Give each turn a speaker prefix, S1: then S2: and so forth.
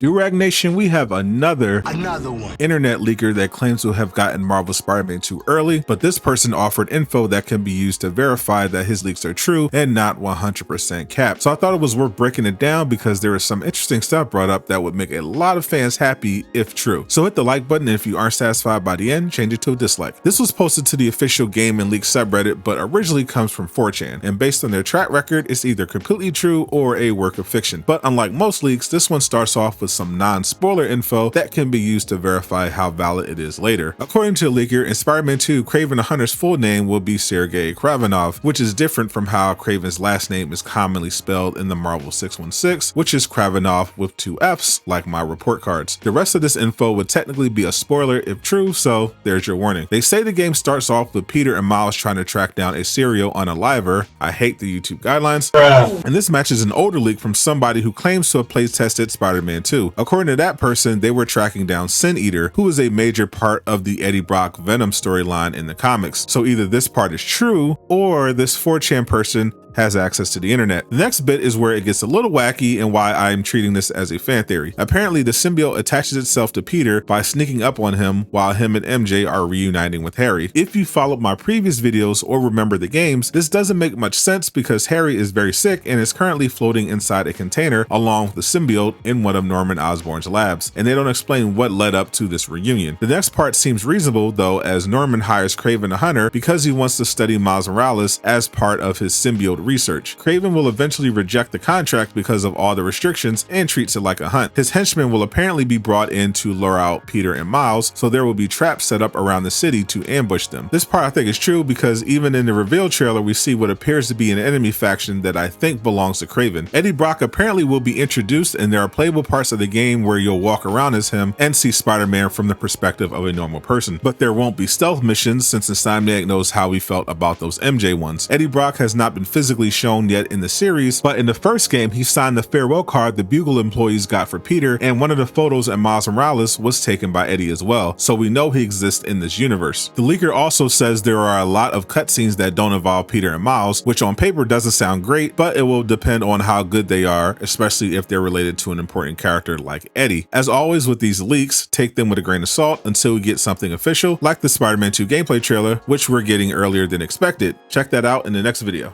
S1: Durag Nation, we have another
S2: one.
S1: internet leaker that claims to have gotten Marvel Spider-Man 2 early, but this person offered info that can be used to verify that his leaks are true and not 100% capped. So I thought it was worth breaking it down because there is some interesting stuff brought up that would make a lot of fans happy if true. So hit the like button, and if you aren't satisfied by the end, change it to a dislike. This was posted to the official Game and Leak subreddit, but originally comes from 4chan, and based on their track record, it's either completely true or a work of fiction. But unlike most leaks, this one starts off with some non-spoiler info that can be used to verify how valid it is later. According to the leaker, in Spider-Man 2, Kraven the Hunter's full name will be Sergei Kravenov, which is different from how Kraven's last name is commonly spelled in the Marvel 616, which is Kravenov with 2 F's, like my report cards. The rest of this info would technically be a spoiler if true, so there's your warning. They say the game starts off with Peter and Miles trying to track down a serial unaliver. I hate the YouTube guidelines. And this matches an older leak from somebody who claims to have play tested Spider-Man 2. According to that person, they were tracking down Sin Eater, who is a major part of the Eddie Brock Venom storyline in the comics. So either this part is true, or this 4chan person has access to the internet. The next bit is where it gets a little wacky and why I'm treating this as a fan theory. Apparently, the symbiote attaches itself to Peter by sneaking up on him while him and MJ are reuniting with Harry. If you followed my previous videos or remember the games, this doesn't make much sense because Harry is very sick and is currently floating inside a container along with the symbiote in one of Norman Osborn's labs, and they don't explain what led up to this reunion. The next part seems reasonable though, as Norman hires Kraven the Hunter because he wants to study Miles Morales as part of his symbiote research. Kraven will eventually reject the contract because of all the restrictions and treats it like a hunt. His henchmen will apparently be brought in to lure out Peter and Miles, so there will be traps set up around the city to ambush them. This part I think is true because even in the reveal trailer we see what appears to be an enemy faction that I think belongs to Kraven. Eddie Brock apparently will be introduced, and there are playable parts of the game where you'll walk around as him and see Spider-Man from the perspective of a normal person. But there won't be stealth missions since Insomniac knows how we felt about those MJ ones. Eddie Brock has not been physically shown yet in the series, but in the first game he signed the farewell card the Bugle employees got for Peter, and one of the photos of Miles Morales was taken by Eddie as well, so we know he exists in this universe. The leaker also says there are a lot of cutscenes that don't involve Peter and Miles, which on paper doesn't sound great, but it will depend on how good they are, especially if they're related to an important character like Eddie. As always with these leaks, take them with a grain of salt until we get something official, like the Spider-Man 2 gameplay trailer, which we're getting earlier than expected. Check that out in the next video.